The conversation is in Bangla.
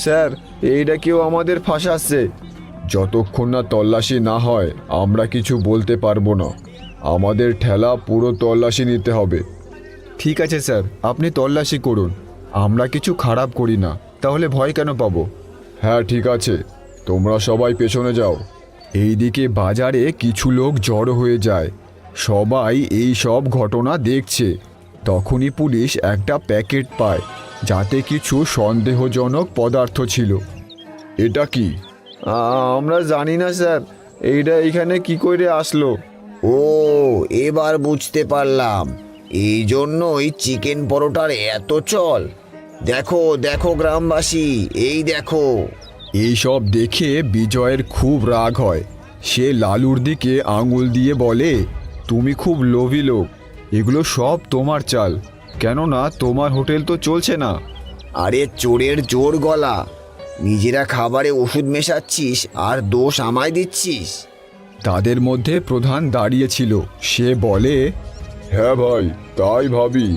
স্যার, এইটা কেউ আমাদের ফাঁসাচ্ছে। যতক্ষণ না তল্লাশি না হয় আমরা কিছু বলতে পারবো না। আমাদের ঠেলা পুরো তল্লাশি নিতে হবে। ঠিক আছে স্যার, আপনি তল্লাশি করুন। আমরা কিছু খারাপ করি না, তাহলে ভয় কেন পাবো? হ্যাঁ ঠিক আছে, তোমরা সবাই পেছনে যাও। এইদিকে বাজারে কিছু লোক জড়ো হয়ে যায়। সবাই এই সব ঘটনা দেখছে। তখনই পুলিশ একটা প্যাকেট পায়, যাতে কিছু সন্দেহজনক পদার্থ ছিল। এটা কি? আমরা জানি না স্যার, এইটা এখানে কি করে আসলো? ও, এবার বুঝতে পারলাম, এই জন্যই চিকেন পরোটার এত চল। দেখো দেখো গ্রামবাসী, এই দেখো। এইসব দেখে বিজয়ের খুব রাগ হয়। সে লালুর দিকে আঙুল দিয়ে বলে, তুমি খুব লোভী লোক। এগুলো সব তোমার চাল, কেননা তোমার হোটেল তো চলছে না। আরে চোরের জোর গলা, নিজেরা খাবারে ওষুধ মেশাচ্ছিস আর দোষ আমায় দিচ্ছিস। তাদের মধ্যে প্রধান দাঁড়িয়েছিল। সে বলে, হ্যাঁ ভাই, তাই ভাবি।